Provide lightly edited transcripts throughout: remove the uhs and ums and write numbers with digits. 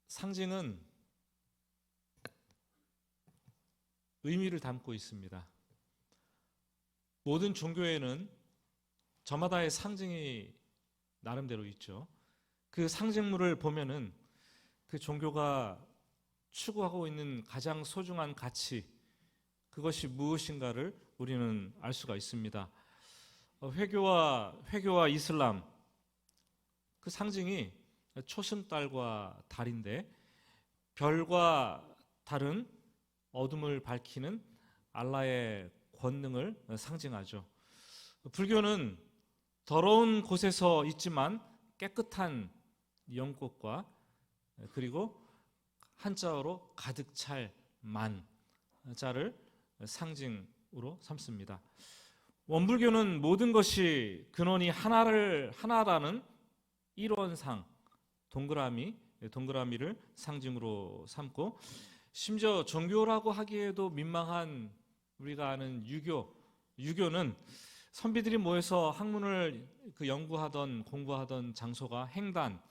상징은 의미를 담고 있습니다. 모든 종교에는 저마다의 상징이 나름대로 있죠. 그 상징물을 보면은 그 종교가 추구하고 있는 가장 소중한 가치, 그것이 무엇인가를 우리는 알 수가 있습니다. 회교와 이슬람, 그 상징이 초승달과 달인데, 별과 달은 어둠을 밝히는 알라의 권능을 상징하죠. 불교는 더러운 곳에서 있지만 깨끗한 영꽃과, 그리고 한자어로 가득 찰 만자를 상징으로 삼습니다. 원불교는 모든 것이 근원이 하나라는 일원상 동그라미를 상징으로 삼고, 심지어 종교라고 하기에도 민망한 우리가 아는 유교는 선비들이 모여서 학문을 공부하던 장소가 행단,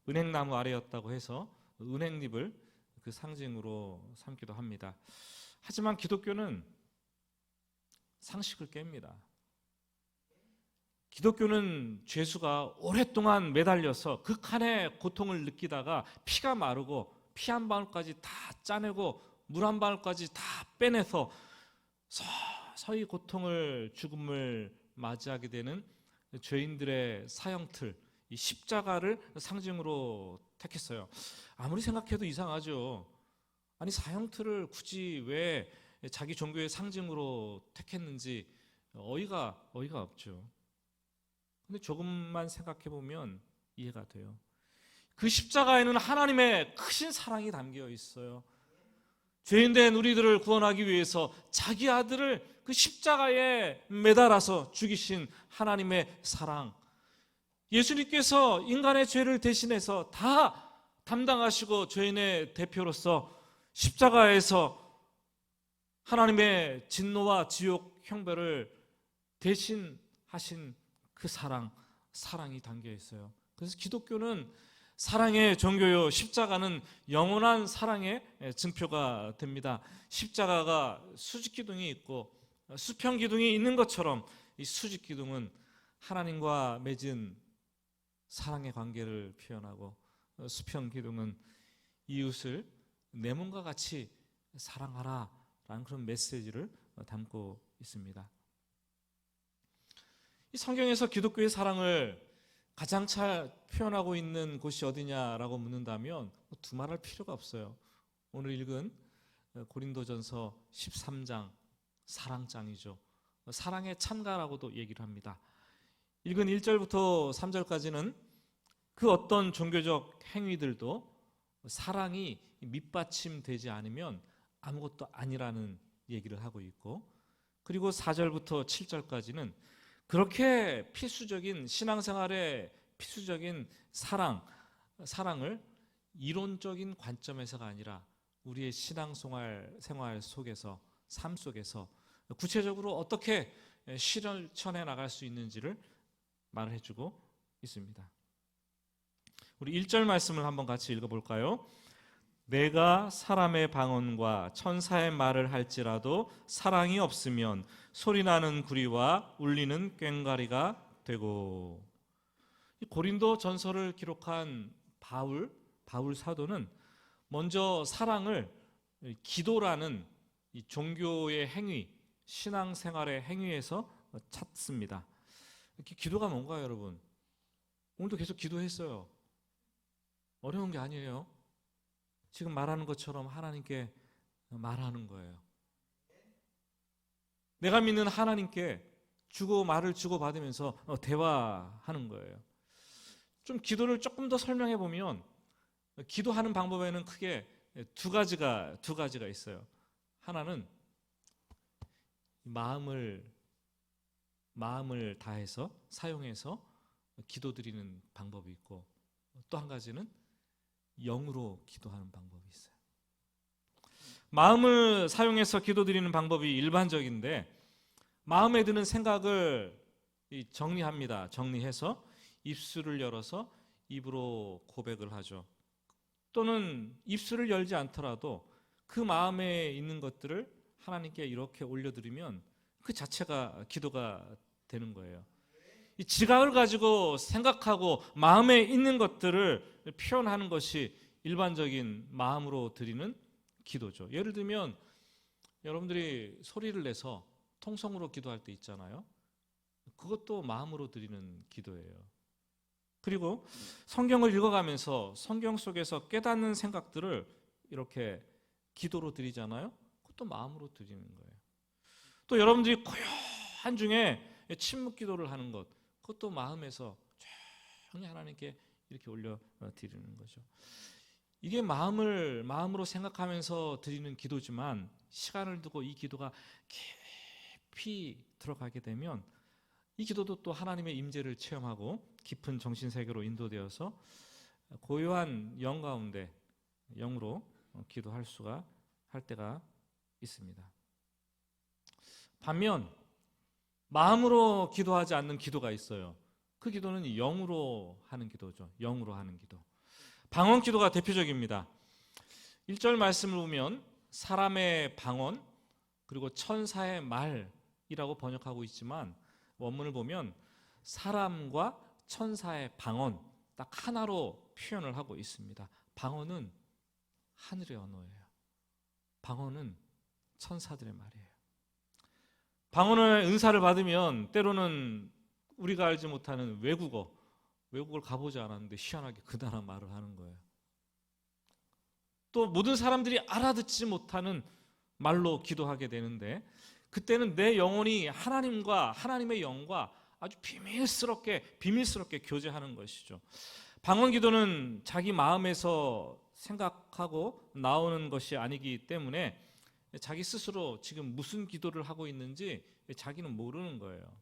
은행나무 아래였다고 해서 은행잎을 그 상징으로 삼기도 합니다. 하지만 기독교는 상식을 깹니다. 기독교는 죄수가 오랫동안 매달려서 극한의 고통을 느끼다가 피가 마르고 피 한 방울까지 다 짜내고 물 한 방울까지 다 빼내서 서서히 고통을, 죽음을 맞이하게 되는 죄인들의 사형틀, 이 십자가를 상징으로 택했어요. 아무리 생각해도 이상하죠. 아니, 사형틀을 굳이 왜 자기 종교의 상징으로 택했는지 어이가 없죠. 근데 조금만 생각해 보면 이해가 돼요. 그 십자가에는 하나님의 크신 사랑이 담겨 있어요. 죄인된 우리들을 구원하기 위해서 자기 아들을 그 십자가에 매달아서 죽이신 하나님의 사랑, 예수님께서 인간의 죄를 대신해서 다 담당하시고 죄인의 대표로서 십자가에서 하나님의 진노와 지옥 형벌을 대신하신 그 사랑이 담겨 있어요. 그래서 기독교는 사랑의 종교요, 십자가는 영원한 사랑의 증표가 됩니다. 십자가가 수직기둥이 있고 수평기둥이 있는 것처럼 이 수직기둥은 하나님과 맺은 사랑의 관계를 표현하고, 수평기둥은 이웃을 내 몸과 같이 사랑하라 라는 그런 메시지를 담고 있습니다. 이 성경에서 기독교의 사랑을 가장 잘 표현하고 있는 곳이 어디냐라고 묻는다면 두말할 필요가 없어요. 오늘 읽은 고린도전서 13장, 사랑장이죠. 사랑의 찬가라고도 얘기를 합니다. 읽은 1절부터 3절까지는 그 어떤 종교적 행위들도 사랑이 밑받침되지 않으면 아무것도 아니라는 얘기를 하고 있고, 그리고 4절부터 7절까지는 그렇게 필수적인 신앙생활의 필수적인 사랑을 이론적인 관점에서가 아니라 우리의 신앙생활 속에서, 삶 속에서 구체적으로 어떻게 실천해 나갈 수 있는지를 말해 주고 있습니다. 우리 1절 말씀을 한번 같이 읽어볼까요? 내가 사람의 방언과 천사의 말을 할지라도 사랑이 없으면 소리나는 구리와 울리는 꽹과리가 되고. 고린도 전서를 기록한 바울 사도는 먼저 사랑을 기도라는 이 종교의 행위, 신앙생활의 행위에서 찾습니다. 기도가 뭔가요, 여러분? 오늘도 계속 기도했어요. 어려운 게 아니에요. 지금 말하는 것처럼 하나님께 말하는 거예요. 내가 믿는 하나님께 말을 주고받으면서 대화하는 거예요. 좀 기도를 조금 더 설명해 보면, 기도하는 방법에는 크게 두 가지가 있어요. 하나는 마음을 다해서 사용해서 기도드리는 방법이 있고, 또 한 가지는 영으로 기도하는 방법이 있어요. 마음을 사용해서 기도드리는 방법이 일반적인데, 마음에 드는 생각을 정리합니다. 정리해서 입술을 열어서 입으로 고백을 하죠. 또는 입술을 열지 않더라도 그 마음에 있는 것들을 하나님께 이렇게 올려드리면 그 자체가 기도가 되는 거예요. 이 지각을 가지고 생각하고 마음에 있는 것들을 표현하는 것이 일반적인 마음으로 드리는 기도죠. 예를 들면 여러분들이 소리를 내서 통성으로 기도할 때 있잖아요. 그것도 마음으로 드리는 기도예요. 그리고 성경을 읽어가면서 성경 속에서 깨닫는 생각들을 이렇게 기도로 드리잖아요. 그것도 마음으로 드리는 거예요. 또 여러분들이 고요한 중에 침묵 기도를 하는 것, 그것도 마음에서 조용히 하나님께 이렇게 올려 드리는 거죠. 이게 마음으로 생각하면서 드리는 기도지만 시간을 두고 이 기도가 깊이 들어가게 되면 이 기도도 또 하나님의 임재를 체험하고 깊은 정신세계로 인도되어서 고요한 영 가운데 영으로 기도할 수가 할 때가 있습니다. 반면 마음으로 기도하지 않는 기도가 있어요. 그 기도는 영으로 하는 기도죠. 영으로 하는 기도. 방언 기도가 대표적입니다. 1절 말씀을 보면 사람의 방언 그리고 천사의 말이라고 번역하고 있지만 원문을 보면 사람과 천사의 방언 딱 하나로 표현을 하고 있습니다. 방언은 하늘의 언어예요. 방언은 천사들의 말이에요. 방언의 은사를 받으면 때로는 우리가 알지 못하는 외국을 가보지 않았는데 희한하게 그 나라 말을 하는 거예요. 또 모든 사람들이 알아듣지 못하는 말로 기도하게 되는데 그때는 내 영혼이 하나님과 하나님의 영과 아주 비밀스럽게 교제하는 것이죠. 방언 기도는 자기 마음에서 생각하고 나오는 것이 아니기 때문에 자기 스스로 지금 무슨 기도를 하고 있는지 자기는 모르는 거예요.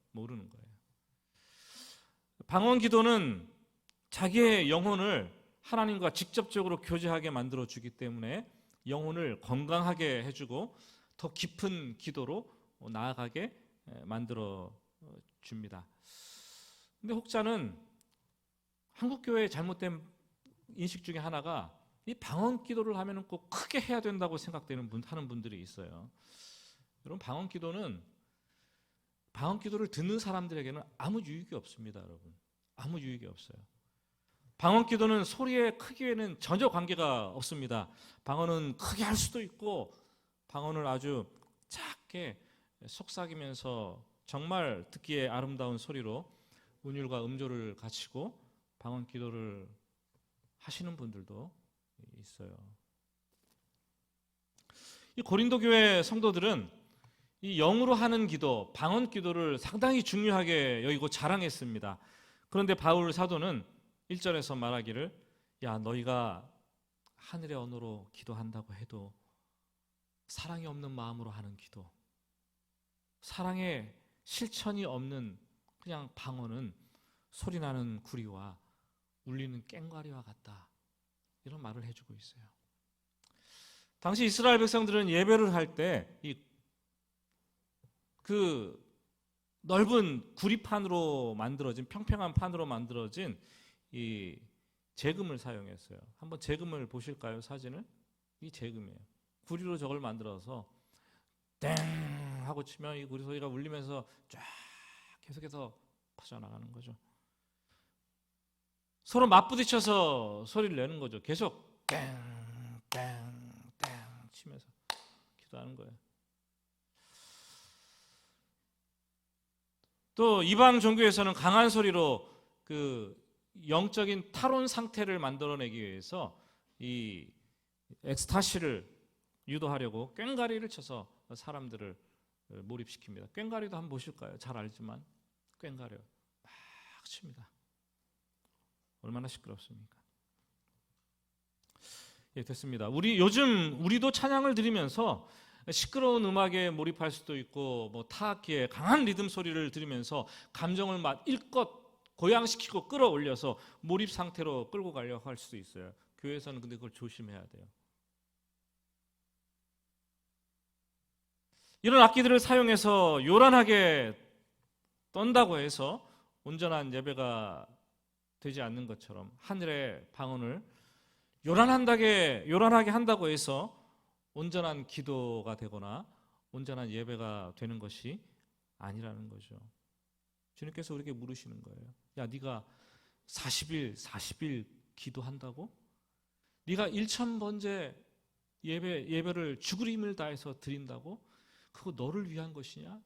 방언 기도는 자기의 영혼을 하나님과 직접적으로 교제하게 만들어 주기 때문에 영혼을 건강하게 해주고 더 깊은 기도로 나아가게 만들어 줍니다. 근데 혹자는 한국교회의 잘못된 인식 중에 하나가 이 방언 기도를 하면 꼭 크게 해야 된다고 하는 분들이 있어요. 여러분, 방언 기도를 듣는 사람들에게는 아무 유익이 없습니다. 여러분, 아무 유익이 없어요. 방언 기도는 소리의 크기에는 전혀 관계가 없습니다. 방언은 크게 할 수도 있고 방언을 아주 작게 속삭이면서 정말 듣기에 아름다운 소리로 운율과 음조를 갖추고 방언 기도를 하시는 분들도 있어요. 이 고린도 교회 성도들은 이 영으로 하는 기도, 방언 기도를 상당히 중요하게 여기고 자랑했습니다. 그런데 바울 사도는 1절에서 말하기를 야 너희가 하늘의 언어로 기도한다고 해도 사랑이 없는 마음으로 하는 기도, 사랑의 실천이 없는 그냥 방언은 소리나는 구리와 울리는 꽹과리와 같다, 이런 말을 해주고 있어요. 당시 이스라엘 백성들은 예배를 할 때 그 넓은 구리판으로 만들어진 평평한 판으로 만들어진 이 재금을 사용했어요. 한번 재금을 보실까요? 사진을? 이 재금이에요. 구리로 저걸 만들어서 땡 하고 치면 이 구리 소리가 울리면서 쫙 계속해서 퍼져나가는 거죠. 서로 맞부딪혀서 소리를 내는 거죠. 계속 땡땡땡 치면서 기도하는 거예요. 또 이방 종교에서는 강한 소리로 그 영적인 탈원 상태를 만들어내기 위해서 이 엑스타시를 유도하려고 꽹과리를 쳐서 사람들을 몰입시킵니다. 꽹과리도 한번 보실까요? 잘 알지만 꽹과리 막 칩니다. 얼마나 시끄럽습니까? 예, 됐습니다. 우리도 찬양을 드리면서 시끄러운 음악에 몰입할 수도 있고 뭐 타악기의 강한 리듬 소리를 들으면서 감정을 일껏 고양시키고 끌어올려서 몰입 상태로 끌고 가려고 할 수도 있어요. 교회에서는 근데 그걸 조심해야 돼요. 이런 악기들을 사용해서 요란하게 떤다고 해서 온전한 예배가 되지 않는 것처럼 하늘의 방언을 요란하게 한다고 해서 온전한 기도가 되거나 온전한 예배가 되는 것이 아니라는 거죠. 주님께서 우리에게 물으시는 거예요. 야, 네가 40일 기도한다고? 네가 1000번째 예배를 죽을 힘을 다해서 드린다고? 그거 너를 위한 것이냐?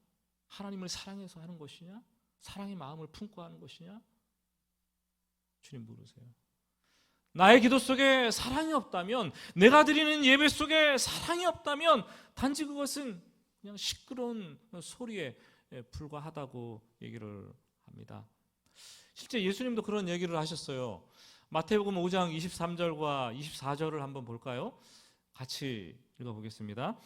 하나님을 사랑해서 하는 것이냐? 사랑의 마음을 품고 하는 것이냐? 주님 물으세요. 나의 기도 속에 사랑이 없다면, 내가 드리는 예배 속에 사랑이 없다면 단지 그것은 그냥 시끄러운 소리에 불과하다고 얘기를 합니다. 실제 예수님도 그런 얘기를 하셨어요. 마태복음 5장 23절과 24절을 한번 볼까요? 같이 읽어보겠습니다.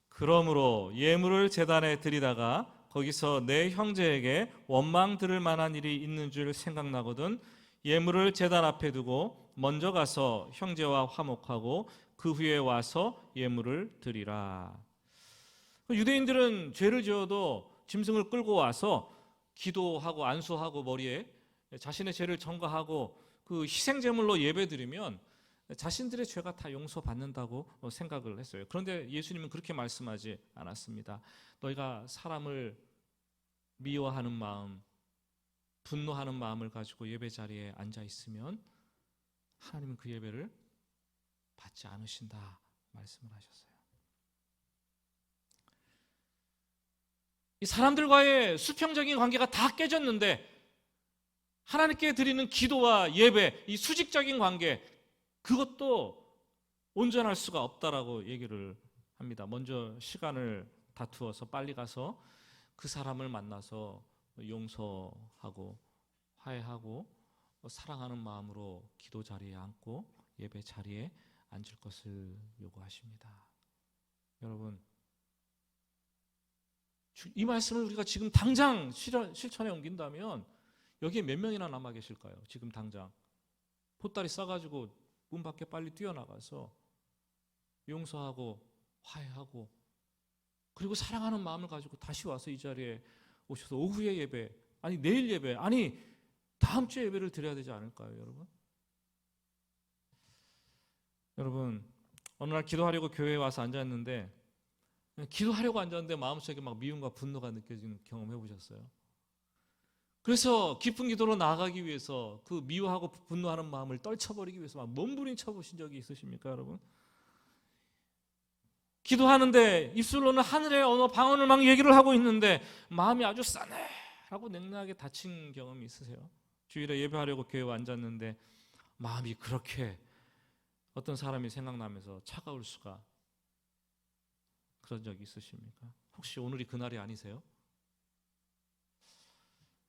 그러므로 예물을 제단에 드리다가 거기서 내 형제에게 원망 들을 만한 일이 있는 줄 생각나거든 예물을 제단 앞에 두고 먼저 가서 형제와 화목하고 그 후에 와서 예물을 드리라. 유대인들은 죄를 지어도 짐승을 끌고 와서 기도하고 안수하고 머리에 자신의 죄를 전가하고 그 희생제물로 예배드리면 자신들의 죄가 다 용서받는다고 생각을 했어요. 그런데 예수님은 그렇게 말씀하지 않았습니다. 너희가 사람을 미워하는 마음, 분노하는 마음을 가지고 예배 자리에 앉아 있으면 하나님은 그 예배를 받지 않으신다 말씀을 하셨어요. 이 사람들과의 수평적인 관계가 다 깨졌는데 하나님께 드리는 기도와 예배, 이 수직적인 관계, 그것도 온전할 수가 없다라고 얘기를 합니다. 먼저 시간을 다투어서 빨리 가서 그 사람을 만나서 용서하고 화해하고 사랑하는 마음으로 기도 자리에 앉고 예배 자리에 앉을 것을 요구하십니다. 여러분, 이 말씀을 우리가 지금 당장 실천에 옮긴다면 여기에 몇 명이나 남아 계실까요? 지금 당장 보따리 싸가지고 문 밖에 빨리 뛰어나가서 용서하고 화해하고 그리고 사랑하는 마음을 가지고 다시 와서 이 자리에 오셔서 오후에 예배, 아니 내일 예배, 아니 다음 주에 예배를 드려야 되지 않을까요, 여러분? 여러분, 어느 날 기도하려고 교회에 와서 앉았는데 기도하려고 앉았는데 마음속에 막 미움과 분노가 느껴지는 경험 해보셨어요? 그래서 깊은 기도로 나아가기 위해서 그 미워하고 분노하는 마음을 떨쳐버리기 위해서 막 몸부림쳐 보신 적이 있으십니까, 여러분? 기도하는데 입술로는 하늘의 언어 방언을 막 얘기를 하고 있는데 마음이 아주 싸늘하고 냉랭하게 닫힌 경험이 있으세요? 주일에 예배하려고 교회에 앉았는데 마음이 그렇게 어떤 사람이 생각나면서 차가울 수가, 그런 적이 있으십니까? 혹시 오늘이 그날이 아니세요?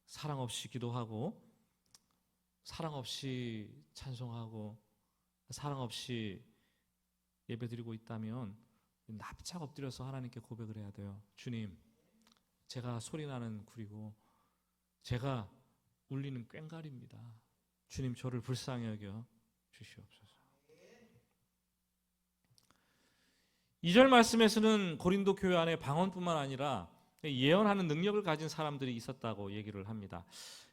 사랑 없이 기도하고 사랑 없이 찬송하고 사랑 없이 예배드리고 있다면 납작 엎드려서 하나님께 고백을 해야 돼요. 주님, 제가 소리나는 구리고 제가 울리는 꽹과리입니다. 주님, 저를 불쌍히 여겨 주시옵소서. 2절 말씀에서는 고린도 교회 안에 방언뿐만 아니라 예언하는 능력을 가진 사람들이 있었다고 얘기를 합니다.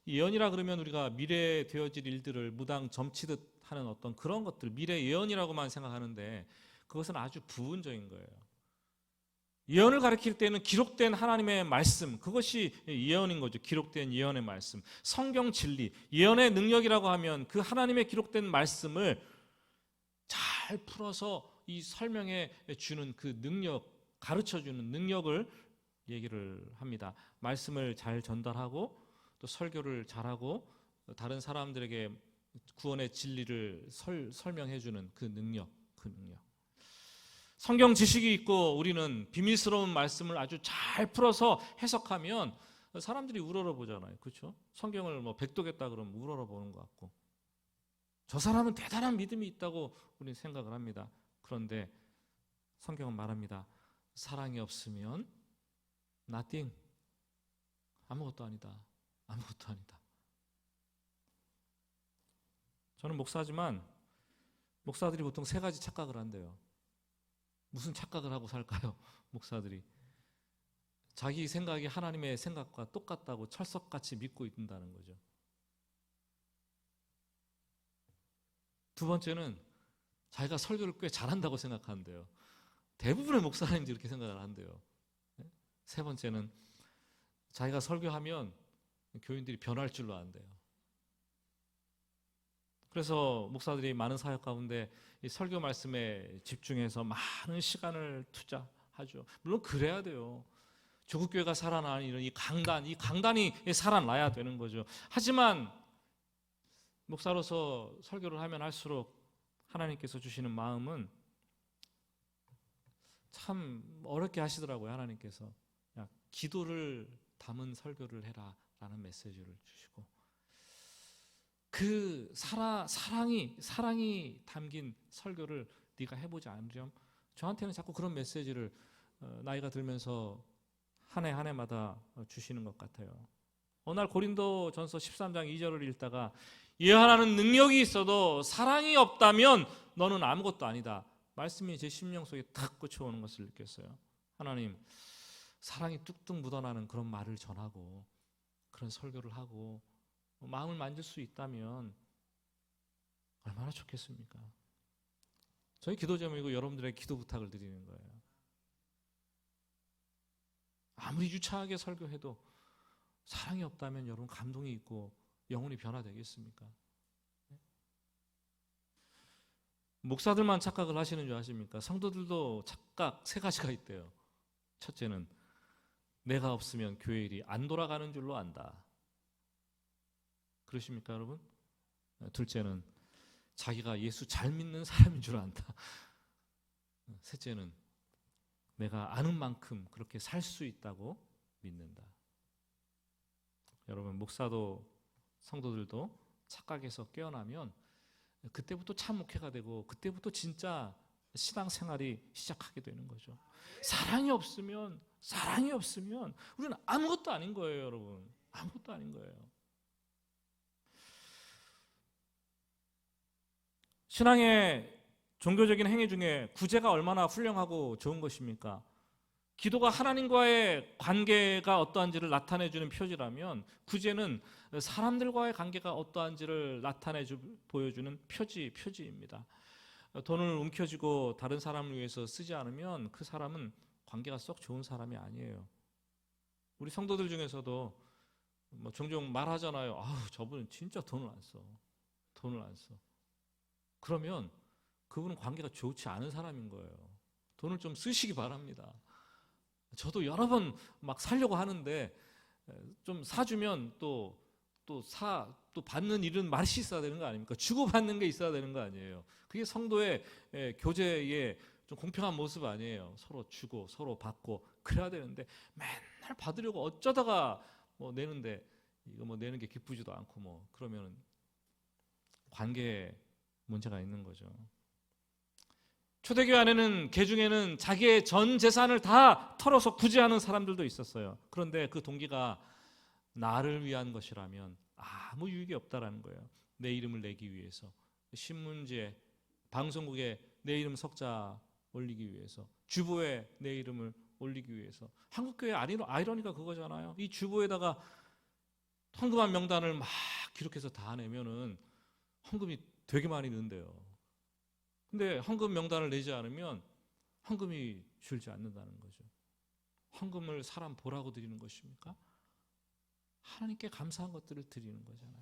예언이라 그러면 우리가 미래에 되어질 일들을 무당 점치듯 하는 어떤 그런 것들, 미래 예언이라고만 생각하는데 그것은 아주 부분적인 거예요. 예언을 가리킬 때는 기록된 하나님의 말씀, 그것이 예언인 거죠. 기록된 예언의 말씀, 성경 진리, 예언의 능력이라고 하면 그 하나님의 기록된 말씀을 잘 풀어서 이 설명해 주는 그 능력, 가르쳐 주는 능력을 얘기를 합니다. 말씀을 잘 전달하고 또 설교를 잘하고 다른 사람들에게 구원의 진리를 설명해 주는 그 능력. 성경 지식이 있고 우리는 비밀스러운 말씀을 아주 잘 풀어서 해석하면 사람들이 우러러 보잖아요. 그렇죠? 성경을 뭐 백도겠다 그러면 우러러 보는 것 같고, 저 사람은 대단한 믿음이 있다고 우리는 생각을 합니다. 그런데 성경은 말합니다. 사랑이 없으면 nothing, 아무것도 아니다. 아무것도 아니다. 저는 목사지만 목사들이 보통 3가지 착각을 한대요. 무슨 착각을 하고 살까요? 목사들이 자기 생각이 하나님의 생각과 똑같다고 철석같이 믿고 있다는 거죠. 2번째는 자기가 설교를 꽤 잘한다고 생각하는데요. 대부분의 목사님들이 이렇게 생각을 한대요. 세 번째는 자기가 설교하면 교인들이 변할 줄로 안대요. 그래서 목사들이 많은 사역 가운데 이 설교 말씀에 집중해서 많은 시간을 투자하죠. 물론 그래야 돼요. 조국교회가 살아나는 이런 이 강단이 살아나야 되는 거죠. 하지만 목사로서 설교를 하면 할수록 하나님께서 주시는 마음은 참 어렵게 하시더라고요. 하나님께서 야, 기도를 담은 설교를 해라 라는 메시지를 주시고, 그 사랑이 담긴 설교를 네가 해보지 않으렴. 저한테는 자꾸 그런 메시지를 나이가 들면서 한 해 한 해마다 주시는 것 같아요. 어느 날 고린도전서 13장 2절을 읽다가 예언하는 능력이 있어도 사랑이 없다면 너는 아무것도 아니다. 말씀이 제 심령 속에 탁 꽂혀오는 것을 느꼈어요. 하나님, 사랑이 뚝뚝 묻어나는 그런 말을 전하고 그런 설교를 하고 마음을 만질 수 있다면 얼마나 좋겠습니까? 저희 기도 제목이고 여러분들의 기도 부탁을 드리는 거예요. 아무리 유창하게 설교해도 사랑이 없다면 여러분 감동이 있고 영혼이 변화되겠습니까? 목사들만 착각을 하시는 줄 아십니까? 성도들도 착각 세 가지가 있대요. 첫째는 내가 없으면 교회 일이 안 돌아가는 줄로 안다. 그러십니까 여러분? 둘째는 자기가 예수 잘 믿는 사람인 줄 안다. 셋째는 내가 아는 만큼 그렇게 살 수 있다고 믿는다. 여러분, 목사도 성도들도 착각에서 깨어나면 그때부터 참 목회가 되고 그때부터 진짜 신앙생활이 시작하게 되는 거죠. 사랑이 없으면 우리는 아무것도 아닌 거예요. 여러분, 아무것도 아닌 거예요. 신앙의 종교적인 행위 중에 구제가 얼마나 훌륭하고 좋은 것입니까? 기도가 하나님과의 관계가 어떠한지를 나타내주는 표지라면 구제는 사람들과의 관계가 어떠한지를 보여주는 표지입니다. 돈을 움켜쥐고 다른 사람을 위해서 쓰지 않으면 그 사람은 관계가 썩 좋은 사람이 아니에요. 우리 성도들 중에서도 종종 말하잖아요. 아우, 저분은 진짜 돈을 안 써. 그러면 그분은 관계가 좋지 않은 사람인 거예요. 돈을 좀 쓰시기 바랍니다. 저도 여러 번 막 사려고 하는데 좀 사주면 또 받는 일은 맛이 있어야 되는 거 아닙니까? 주고받는 게 있어야 되는 거 아니에요? 그게 성도의 교제의 좀 공평한 모습 아니에요? 서로 주고 서로 받고 그래야 되는데 맨날 받으려고 어쩌다가 내는데 이거 내는 게 기쁘지도 않고 그러면 관계에 문제가 있는 거죠. 초대교회 안에는 개중에는 자기의 전 재산을 다 털어서 구제하는 사람들도 있었어요. 그런데 그 동기가 나를 위한 것이라면 아무 유익이 없다라는 거예요. 내 이름을 내기 위해서, 신문지에, 방송국에 내 이름 석자 올리기 위해서, 주보에 내 이름을 올리기 위해서. 한국교회 아이러니가 그거잖아요. 이 주보에다가 헌금한 명단을 막 기록해서 다 내면은 헌금이 되게 많이 는데요. 근데 헌금 명단을 내지 않으면 헌금이 줄지 않는다는 거죠. 헌금을 사람 보라고 드리는 것입니까? 하나님께 감사한 것들을 드리는 거잖아요.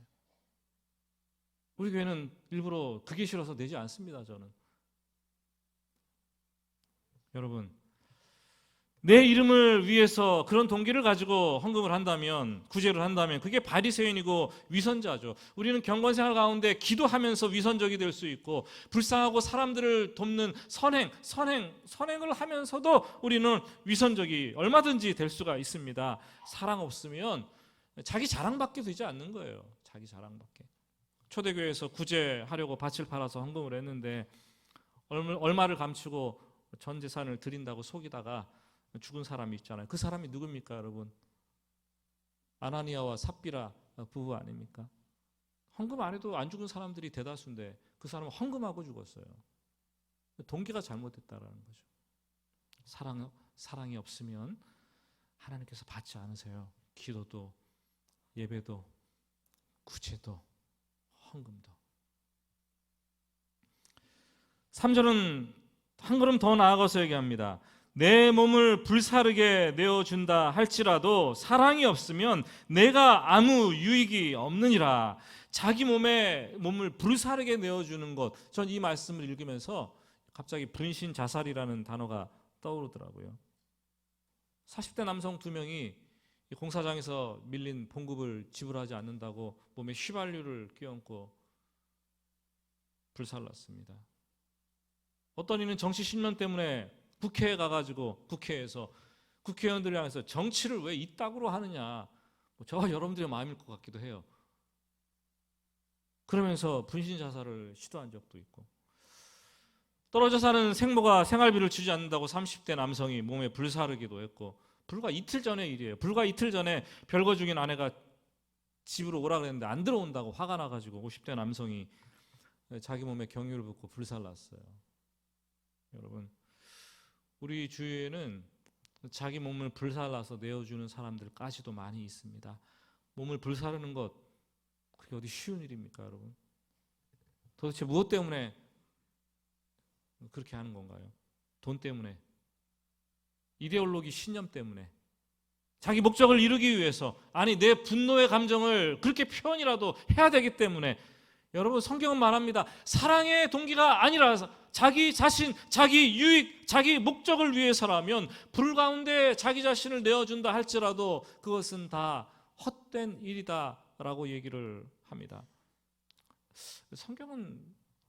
우리 교회는 일부러 그게 싫어서 내지 않습니다. 저는. 여러분, 내 이름을 위해서 그런 동기를 가지고 헌금을 한다면, 구제를 한다면 그게 바리새인이고 위선자죠. 우리는 경건생활 가운데 기도하면서 위선적이 될 수 있고, 불쌍하고 사람들을 돕는 선행을 하면서도 우리는 위선적이 얼마든지 될 수가 있습니다. 사랑 없으면 자기 자랑밖에 되지 않는 거예요. 자기 자랑밖에. 초대교회에서 구제하려고 밭을 팔아서 헌금을 했는데 얼마를 감추고 전 재산을 드린다고 속이다가 죽은 사람이 있잖아요. 그 사람이 누굽니까, 여러분? 아나니아와 삽비라 부부 아닙니까? 헌금 안 해도 안 죽은 사람들이 대다수인데 그 사람은 헌금하고 죽었어요. 동기가 잘못됐다라는 거죠. 사랑이 없으면 하나님께서 받지 않으세요. 기도도, 예배도, 구제도, 헌금도. 3절은 한 걸음 더 나아가서 얘기합니다. 내 몸을 불사르게 내어준다 할지라도 사랑이 없으면 내가 아무 유익이 없느니라. 자기 몸을 불사르게 내어주는 것, 전 이 말씀을 읽으면서 갑자기 분신 자살이라는 단어가 떠오르더라고요. 40대 남성 2명이 공사장에서 밀린 봉급을 지불하지 않는다고 몸에 휘발유를 끼얹고 불살랐습니다. 어떤 이는 정치 신념 때문에 국회에 가가지고 국회에서 국회의원들을 향해서 정치를 왜 이따구로 하느냐, 저와 여러분들의 마음일 것 같기도 해요. 그러면서 분신 자살을 시도한 적도 있고, 떨어져 사는 생모가 생활비를 주지 않는다고 30대 남성이 몸에 불사르기도 했고, 불과 이틀 전의 일이에요. 불과 이틀 전에 별거 중인 아내가 집으로 오라 그랬는데 안 들어온다고 화가 나가지고 50대 남성이 자기 몸에 경유를 붓고 불살랐어요. 여러분, 우리 주위에는 자기 몸을 불살라서 내어주는 사람들까지도 많이 있습니다. 몸을 불사르는 것, 그게 어디 쉬운 일입니까, 여러분? 도대체 무엇 때문에 그렇게 하는 건가요? 돈 때문에, 이데올로기 신념 때문에, 자기 목적을 이루기 위해서, 아니 내 분노의 감정을 그렇게 표현이라도 해야 되기 때문에. 여러분, 성경은 말합니다. 사랑의 동기가 아니라 자기 자신, 자기 유익, 자기 목적을 위해서라면 불 가운데 자기 자신을 내어준다 할지라도 그것은 다 헛된 일이다라고 얘기를 합니다. 성경은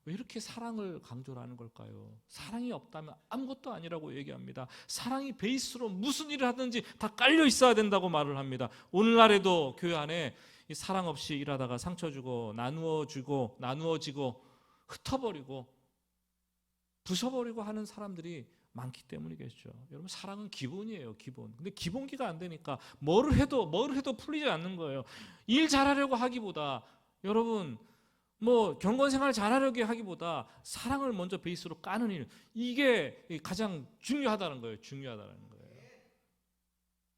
왜 이렇게 사랑을 강조를 하는 걸까요? 사랑이 없다면 아무것도 아니라고 얘기합니다. 사랑이 베이스로 무슨 일을 하든지 다 깔려 있어야 된다고 말을 합니다. 오늘날에도 교회 안에 이 사랑 없이 일하다가 상처 주고 나누어지고 흩어버리고 부숴버리고 하는 사람들이 많기 때문이겠죠. 여러분, 사랑은 기본이에요, 기본. 근데 기본기가 안 되니까 뭐를 해도 풀리지 않는 거예요. 일 잘하려고 하기보다, 여러분, 경건생활 잘하려고 하기보다 사랑을 먼저 베이스로 까는 일, 이게 가장 중요하다는 거예요.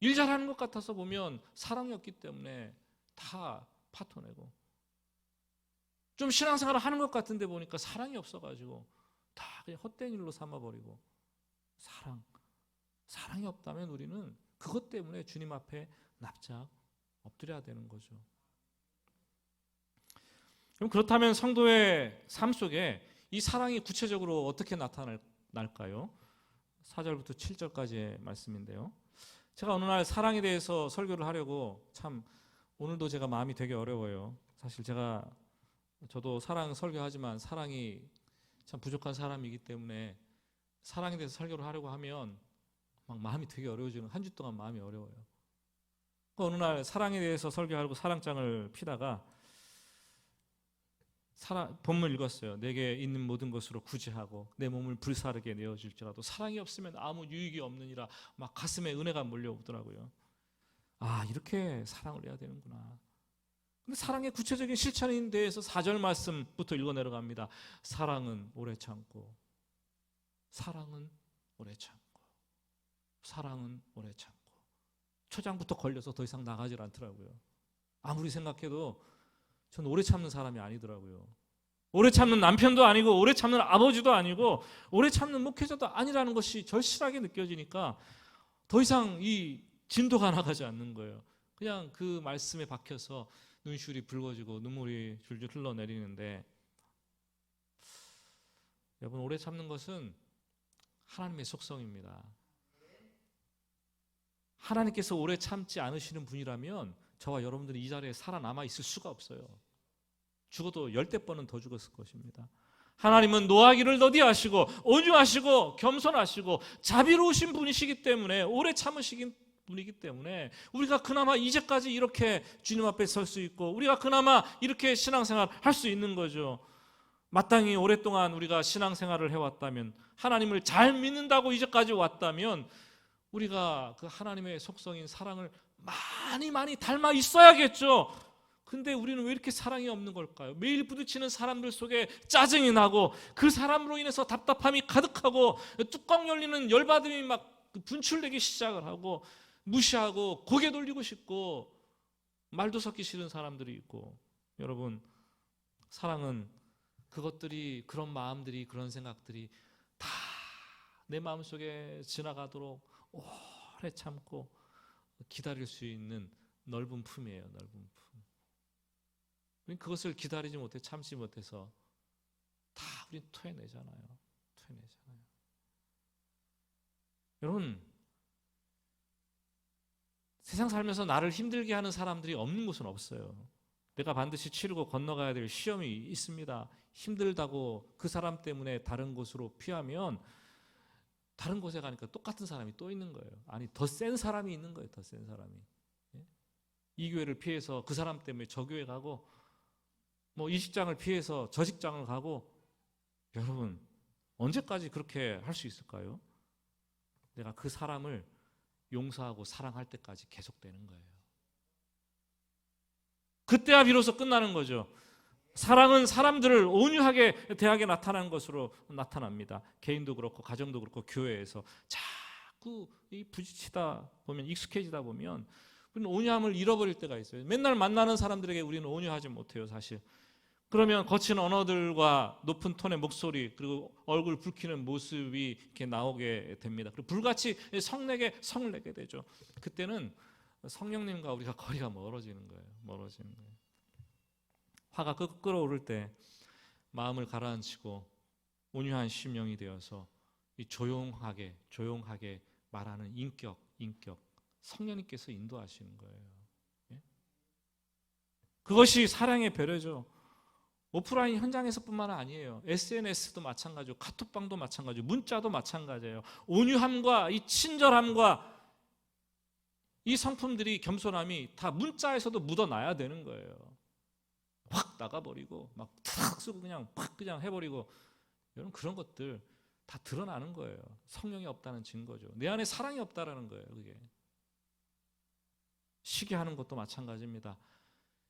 일 잘하는 것 같아서 보면 사랑이 없기 때문에 다 파토내고, 좀 신앙생활을 하는 것 같은데 보니까 사랑이 없어가지고 다 그냥 헛된 일로 삼아버리고. 사랑이 없다면 우리는 그것 때문에 주님 앞에 납작 엎드려야 되는 거죠. 그럼 그렇다면 성도의 삶 속에 이 사랑이 구체적으로 어떻게 나타날까요? 4절부터 7절까지의 말씀인데요. 제가 어느 날 사랑에 대해서 설교를 하려고, 참 오늘도 제가 마음이 되게 어려워요. 사실 저도 사랑 설교하지만 사랑이 참 부족한 사람이기 때문에 사랑에 대해서 설교를 하려고 하면 막 마음이 되게 어려워지는, 한 주 동안 마음이 어려워요. 어느 날 사랑에 대해서 설교하려고 사랑장을 피다가 본문 읽었어요. 내게 있는 모든 것으로 구제하고 내 몸을 불사르게 내어줄지라도 사랑이 없으면 아무 유익이 없느니라. 막 가슴에 은혜가 몰려오더라고요. 아, 이렇게 사랑을 해야 되는구나. 근데 사랑의 구체적인 실천에 대해서 4절 말씀부터 읽어 내려갑니다. 사랑은 오래 참고, 사랑은 오래 참고, 사랑은 오래 참고. 초장부터 걸려서 더 이상 나가질 않더라고요. 아무리 생각해도 전 오래 참는 사람이 아니더라고요. 오래 참는 남편도 아니고, 오래 참는 아버지도 아니고, 오래 참는 목회자도 아니라는 것이 절실하게 느껴지니까 더 이상 이 진도가 나가지 않는 거예요. 그냥 그 말씀에 박혀서 눈시울이 붉어지고 눈물이 줄줄 흘러내리는데, 여러분, 오래 참는 것은 하나님의 속성입니다. 하나님께서 오래 참지 않으시는 분이라면 저와 여러분들이 이 자리에 살아남아 있을 수가 없어요. 죽어도 10번은 더 죽었을 것입니다. 하나님은 노하기를 더디하시고 온유하시고 겸손하시고 자비로우신 분이시기 때문에, 오래 참으시긴 분이기 때문에 우리가 그나마 이제까지 이렇게 주님 앞에 설 수 있고, 우리가 그나마 이렇게 신앙생활 할 수 있는 거죠. 마땅히 오랫동안 우리가 신앙생활을 해왔다면, 하나님을 잘 믿는다고 이제까지 왔다면, 우리가 그 하나님의 속성인 사랑을 많이 닮아 있어야겠죠. 근데 우리는 왜 이렇게 사랑이 없는 걸까요? 매일 부딪히는 사람들 속에 짜증이 나고, 그 사람으로 인해서 답답함이 가득하고, 뚜껑 열리는 열받음이 막 분출되기 시작을 하고, 무시하고 고개 돌리고 싶고 말도 섞기 싫은 사람들이 있고. 여러분, 사랑은 그것들이, 그런 마음들이, 그런 생각들이 다 내 마음속에 지나가도록 오래 참고 기다릴 수 있는 넓은 품이에요. 넓은 품. 그것을 기다리지 못해, 참지 못해서 다 우린 토해내잖아요. 여러분, 세상 살면서 나를 힘들게 하는 사람들이 없는 곳은 없어요. 내가 반드시 치르고 건너가야 될 시험이 있습니다. 힘들다고 그 사람 때문에 다른 곳으로 피하면 다른 곳에 가니까 똑같은 사람이 또 있는 거예요. 아니, 더 센 사람이 있는 거예요. 더 센 사람이. 이 교회를 피해서 그 사람 때문에 저 교회 가고, 뭐 이 직장을 피해서 저 직장을 가고. 여러분, 언제까지 그렇게 할 수 있을까요? 내가 그 사람을 용서하고 사랑할 때까지 계속되는 거예요. 그때야 비로소 끝나는 거죠. 사랑은 사람들을 온유하게 대하게 나타나는 것으로 나타납니다. 개인도 그렇고 가정도 그렇고 교회에서 자꾸 부딪히다 보면, 익숙해지다 보면 우리는 온유함을 잃어버릴 때가 있어요. 맨날 만나는 사람들에게 우리는 온유하지 못해요, 사실. 그러면 거친 언어들과 높은 톤의 목소리, 그리고 얼굴 붉히는 모습이 이렇게 나오게 됩니다. 그리고 불같이 성을 내게 되죠. 그때는 성령님과 우리가 거리가 멀어지는 거예요. 화가 끓어오를 때 마음을 가라앉히고 온유한 심령이 되어서 이 조용하게 말하는 인격, 성령님께서 인도하시는 거예요. 그것이 사랑의 배려죠. 오프라인 현장에서뿐만 아니에요. SNS도 마찬가지고, 카톡방도 마찬가지고, 문자도 마찬가지예요. 온유함과 이 친절함과 이 성품들이, 겸손함이 다 문자에서도 묻어나야 되는 거예요. 확 나가버리고 막 탁 쓰고 그냥 해버리고, 여러분, 그런 것들 다 드러나는 거예요. 성령이 없다는 증거죠. 내 안에 사랑이 없다라는 거예요. 그게. 시기하는 것도 마찬가지입니다.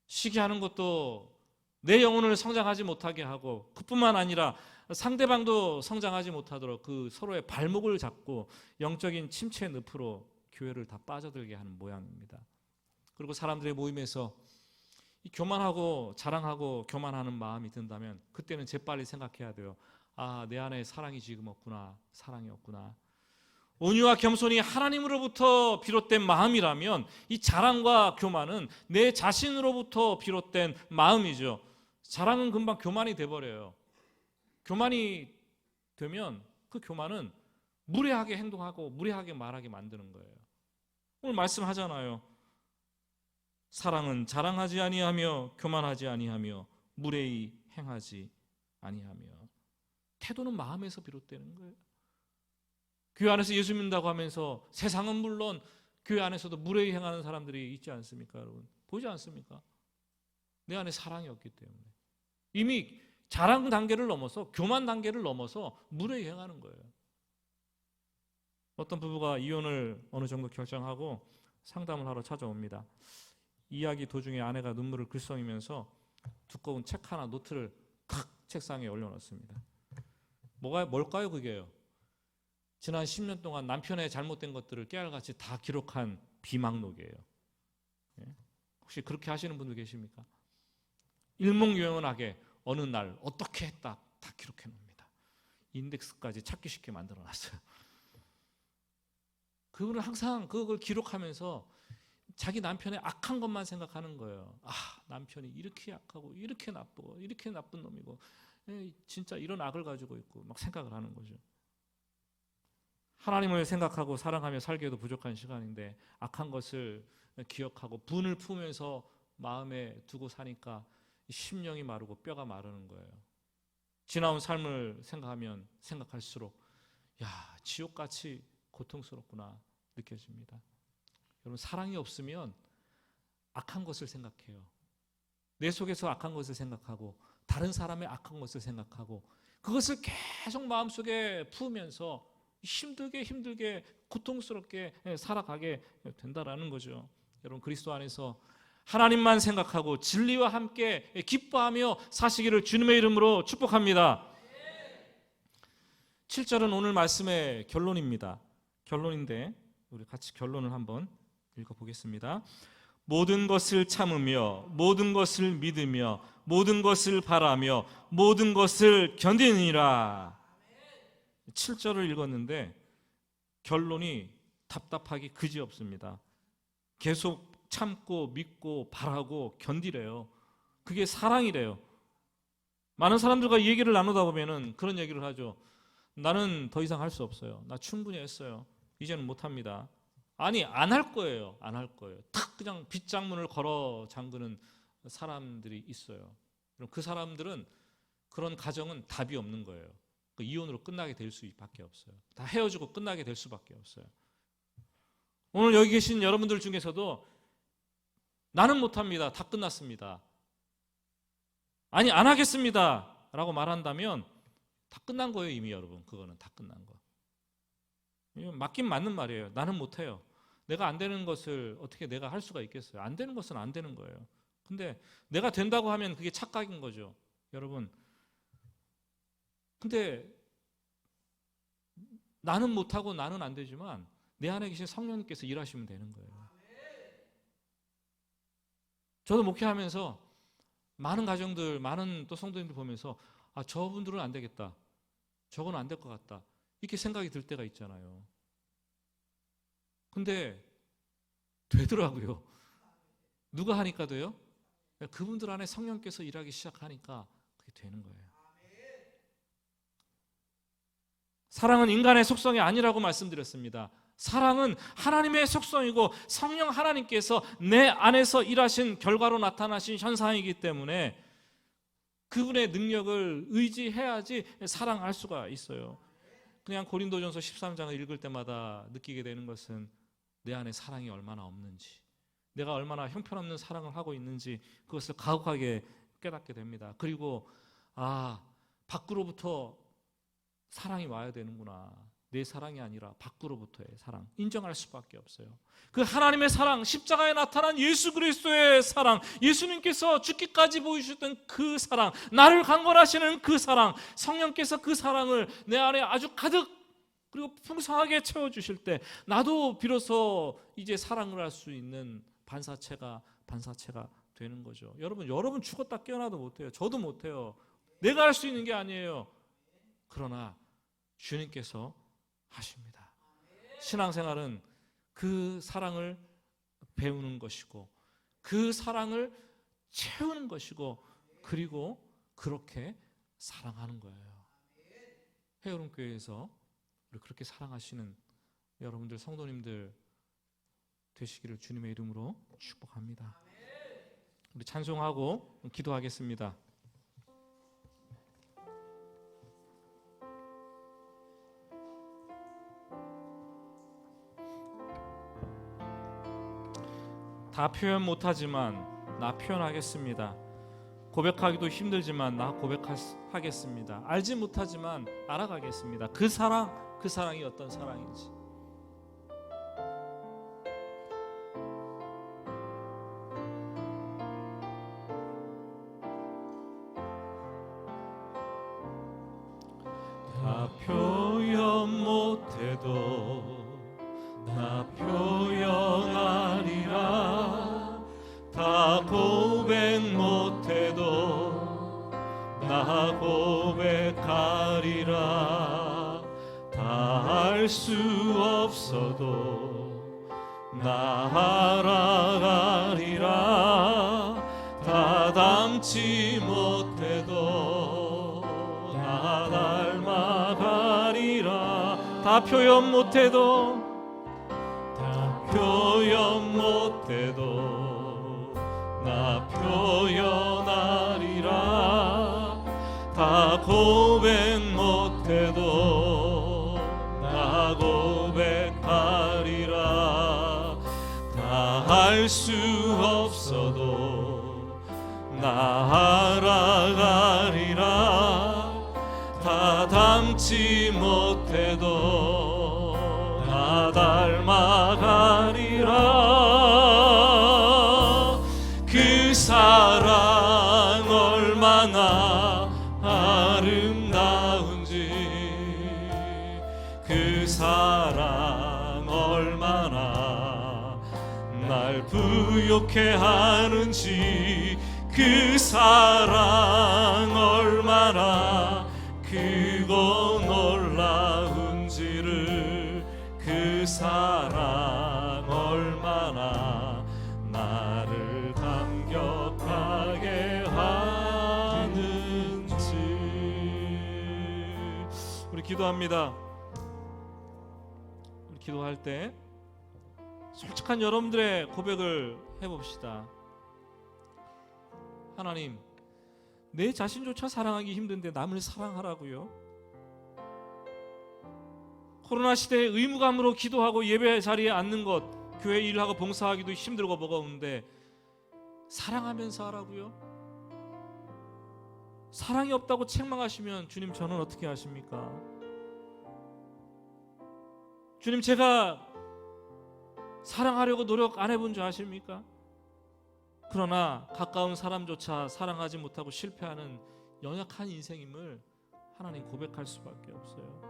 시기하는 것도 내 영혼을 성장하지 못하게 하고, 그뿐만 아니라 상대방도 성장하지 못하도록 그 서로의 발목을 잡고 영적인 침체 늪으로 교회를 다 빠져들게 하는 모양입니다. 그리고 사람들의 모임에서 교만하고 자랑하고 교만하는 마음이 든다면 그때는 재빨리 생각해야 돼요. 아, 내 안에 사랑이 지금 없구나. 사랑이 없구나. 온유와 겸손이 하나님으로부터 비롯된 마음이라면 이 자랑과 교만은 내 자신으로부터 비롯된 마음이죠. 자랑은 금방 교만이 돼버려요. 교만이 되면 그 교만은 무례하게 행동하고 무례하게 말하게 만드는 거예요. 오늘 말씀하잖아요. 사랑은 자랑하지 아니하며 교만하지 아니하며 무례히 행하지 아니하며. 태도는 마음에서 비롯되는 거예요. 교회 안에서 예수 믿는다고 하면서 세상은 물론 교회 안에서도 무례히 행하는 사람들이 있지 않습니까, 여러분? 보지 않습니까? 내 안에 사랑이 없기 때문에 이미 자랑 단계를 넘어서, 교만 단계를 넘어서 무례히 행하는 거예요. 어떤 부부가 이혼을 어느 정도 결정하고 상담을 하러 찾아옵니다. 이야기 도중에 아내가 눈물을 글썽이면서 두꺼운 책 하나, 노트를 탁 책상에 올려놓습니다. 뭘까요, 그게요? 지난 10년 동안 남편의 잘못된 것들을 깨알같이 다 기록한 비망록이에요. 혹시 그렇게 하시는 분들 계십니까? 일목요연하게 어느 날 어떻게 했다 다 기록해 놓습니다. 인덱스까지 찾기 쉽게 만들어 놨어요. 그분은 항상 그걸 기록하면서 자기 남편의 악한 것만 생각하는 거예요. 아, 남편이 이렇게 약하고 이렇게 나쁘고 이렇게 나쁜 놈이고 진짜 이런 악을 가지고 있고 막 생각을 하는 거죠. 하나님을 생각하고 사랑하며 살기에도 부족한 시간인데 악한 것을 기억하고 분을 품으면서 마음에 두고 사니까 심령이 마르고 뼈가 마르는 거예요. 지나온 삶을 생각하면 생각할수록 야, 지옥같이 고통스럽구나 느껴집니다. 여러분, 사랑이 없으면 악한 것을 생각해요. 내 속에서 악한 것을 생각하고 다른 사람의 악한 것을 생각하고 그것을 계속 마음속에 품으면서 힘들게 고통스럽게 살아가게 된다라는 거죠. 여러분, 그리스도 안에서 하나님만 생각하고 진리와 함께 기뻐하며 사시기를 주님의 이름으로 축복합니다. 7절은 오늘 말씀의 결론입니다. 결론인데 우리 같이 결론을 한번 읽어보겠습니다. 모든 것을 참으며 모든 것을 믿으며 모든 것을 바라며 모든 것을 견디느니라. 7절을 읽었는데 결론이 답답하기 그지없습니다. 계속 참고 믿고 바라고 견디래요. 그게 사랑이래요. 많은 사람들과 이 얘기를 나누다 보면은 그런 얘기를 하죠. 나는 더 이상 할 수 없어요. 나 충분히 했어요. 이제는 못합니다. 아니, 안 할 거예요. 안 할 거예요. 탁 그냥 빗장문을 걸어 잠그는 사람들이 있어요. 그럼 그 사람들은 그런 가정은 답이 없는 거예요. 그 이혼으로 끝나게 될 수밖에 없어요. 다 헤어지고 끝나게 될 수밖에 없어요. 오늘 여기 계신 여러분들 중에서도 나는 못합니다. 다 끝났습니다. 아니, 안 하겠습니다 라고 말한다면 다 끝난 거예요. 이미 여러분, 그거는 다 끝난 거. 맞긴 맞는 말이에요. 나는 못해요. 내가 안 되는 것을 어떻게 내가 할 수가 있겠어요? 안 되는 것은 안 되는 거예요. 근데 내가 된다고 하면 그게 착각인 거죠, 여러분. 근데 나는 못하고 나는 안 되지만 내 안에 계신 성령님께서 일하시면 되는 거예요. 저도 목회하면서 많은 가정들, 많은 또 성도님들 보면서 아, 저분들은 안 되겠다, 저건 안 될 것 같다, 이렇게 생각이 들 때가 있잖아요. 근데 되더라고요. 누가 하니까 돼요? 그분들 안에 성령께서 일하기 시작하니까 그게 되는 거예요. 사랑은 인간의 속성이 아니라고 말씀드렸습니다. 사랑은 하나님의 속성이고 성령 하나님께서 내 안에서 일하신 결과로 나타나신 현상이기 때문에 그분의 능력을 의지해야지 사랑할 수가 있어요. 그냥 고린도전서 13장을 읽을 때마다 느끼게 되는 것은 내 안에 사랑이 얼마나 없는지, 내가 얼마나 형편없는 사랑을 하고 있는지 그것을 가혹하게 깨닫게 됩니다. 그리고 아, 밖으로부터 사랑이 와야 되는구나. 내 사랑이 아니라 밖으로부터의 사랑, 인정할 수밖에 없어요. 그 하나님의 사랑, 십자가에 나타난 예수 그리스도의 사랑, 예수님께서 죽기까지 보여주셨던 그 사랑, 나를 강권하시는 그 사랑, 성령께서 그 사랑을 내 안에 아주 가득 그리고 풍성하게 채워주실 때 나도 비로소 이제 사랑을 할 수 있는 반사체가 되는 거죠. 여러분 죽었다 깨어나도 못해요. 저도 못해요. 내가 할 수 있는 게 아니에요. 그러나 주님께서 하십니다. 신앙생활은 그 사랑을 배우는 것이고 그 사랑을 채우는 것이고 그리고 그렇게 사랑하는 거예요. 해오름교회에서 우리 그렇게 사랑하시는 여러분들 성도님들 되시기를 주님의 이름으로 축복합니다. 우리 찬송하고 기도하겠습니다. 다 표현 못하지만 나 표현하겠습니다. 고백하기도 힘들지만 나 고백하겠습니다. 알지 못하지만 알아가겠습니다. 그 사랑이 어떤 사랑인지. 다 표현 못해도 나 표현하리라. 다 고백 못해도 나 고백하리라. 다 알 수 없어도 나 알아가리라. 다 담지 못해도 나 닮아가리라. 다 표현 못해도 표현 못해도 나 표현하리라. 다 고백 못해도 나 고백하리라. 다 알 수 없어도 나 알아가리라. 다 담지 못해도 나 닮아가리라. 그 사랑 얼마나 아름다운지, 그 사랑 얼마나 날 나를 부욕해 하는지, 그 사랑 얼마나 크고 놀라운지를, 그 사랑 얼마나 나를 감격하게 하는지. 우리 기도합니다. 우리 기도할 때 솔직한 여러분들의 고백을 해봅시다. 하나님, 내 자신조차 사랑하기 힘든데 남을 사랑하라고요? 코로나 시대에 의무감으로 기도하고 예배 자리에 앉는 것, 교회 일하고 봉사하기도 힘들고 버거운데 사랑하면서 하라고요? 사랑이 없다고 책망하시면 주님, 저는 어떻게 하십니까? 주님, 제가 사랑하려고 노력 안 해본 줄 아십니까? 그러나 가까운 사람조차 사랑하지 못하고 실패하는 연약한 인생임을 하나님 고백할 수밖에 없어요.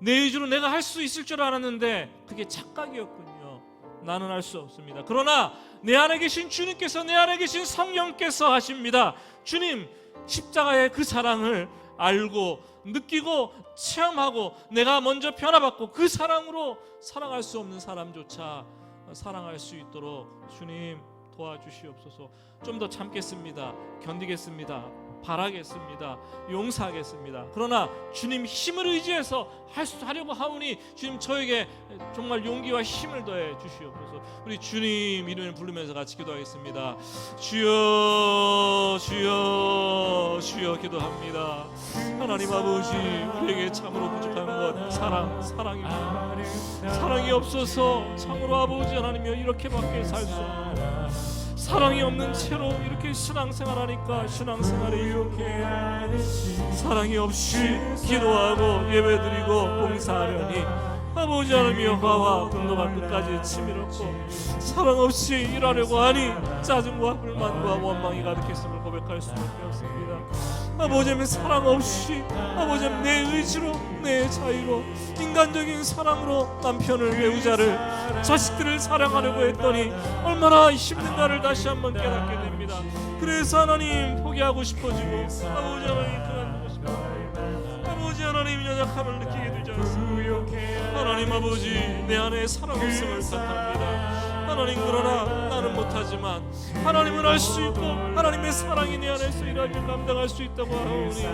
내 의지로 내가 할 수 있을 줄 알았는데 그게 착각이었군요. 나는 할 수 없습니다. 그러나 내 안에 계신 주님께서, 내 안에 계신 성령께서 하십니다. 주님, 십자가의 그 사랑을 알고 느끼고 체험하고 내가 먼저 변화받고 그 사랑으로 사랑할 수 없는 사람조차 사랑할 수 있도록 주님 도와주시옵소서. 좀 더 참겠습니다. 견디겠습니다. 바라겠습니다. 용서하겠습니다. 그러나 주님 힘을 의지해서 하려고 하오니 주님, 저에게 정말 용기와 힘을 더해 주시옵소서. 우리 주님 이름을 부르면서 같이 기도하겠습니다. 주여, 주여, 주여 기도합니다. 하나님 아버지, 우리에게 참으로 부족한 것 사랑입니다. 사랑이 없어서 참으로 아버지 하나님이여 이렇게밖에 살 수 없는, 사랑이 없는 채로 이렇게 신앙생활하니까 신앙생활이 이렇게 사랑이 없이 기도하고 예배드리고 봉사하려니 아버지 하나님이여 화와 분노가 끝까지 치밀었고 사랑 없이 일하려고 하니 짜증과 불만과 원망이 가득했음을 고백할 수밖에 없습니다. 아버지 하나님, 사랑 없이 아버지 하나님 내 의지로 내 자유로 인간적인 사랑으로 남편을, 배우자를, 자식들을 사랑하려고 했더니 얼마나 힘든가를 다시 한번 깨닫게 됩니다. 그래서 하나님 포기하고 싶어지고 아버지 하나님 그만두고 싶어지고 아버지 하나님 연약함을 느끼게 되지 않습니다. 하나님 아버지, 내 안에 사랑 없음을 탓합니다. 하나님, 그러나 나는 못하지만 하나님은 할 수 있고 하나님의 사랑이 내 안에서 일하며 감당할 수 있다고 하오니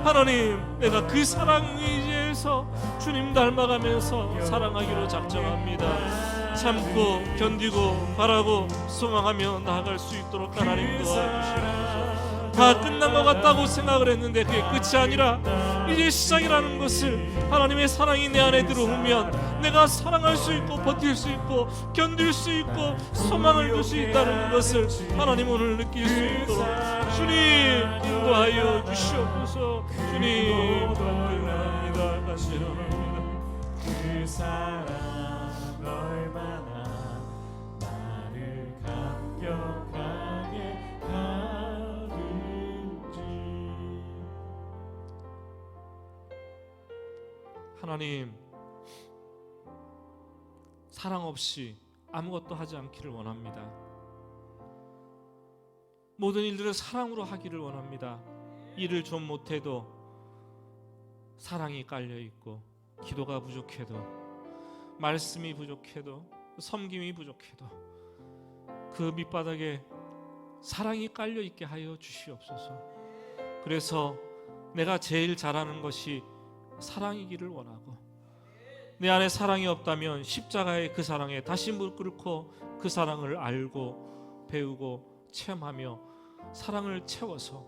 하나님, 내가 그 사랑 의지에서 주님 닮아가면서 사랑하기로 작정합니다. 참고 견디고 바라고 소망하며 나아갈 수 있도록 하나님 도와주시옵소서. 다 끝난 것 같다고 생각을 했는데 그게 끝이 아니라 이제 시작이라는 것을 하나님의 사랑이 내 안에 들어오면 내가 사랑할 수 있고 버틸 수 있고 견딜 수 있고 소망을 줄 수 있다는 것을 하나님 오늘 느낄 수 있도록 주님 인도하여 주시옵소서. 주님 간절합니다. 간절합니다. 그 사랑 얼마나 나를 감격하게 하나님, 사랑 없이 아무것도 하지 않기를 원합니다. 모든 일들을 사랑으로 하기를 원합니다. 일을 좀 못해도 사랑이 깔려있고, 기도가 부족해도, 말씀이 부족해도, 섬김이 부족해도 그 밑바닥에 사랑이 깔려있게 하여 주시옵소서. 그래서 내가 제일 잘하는 것이 사랑이기를 원하고, 내 안에 사랑이 없다면 십자가의 그 사랑에 다시 무릎 꿇고 그 사랑을 알고 배우고 체험하며 사랑을 채워서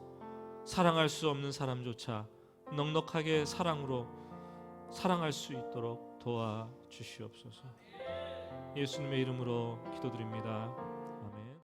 사랑할 수 없는 사람조차 넉넉하게 사랑으로 사랑할 수 있도록 도와주시옵소서. 예수님의 이름으로 기도드립니다.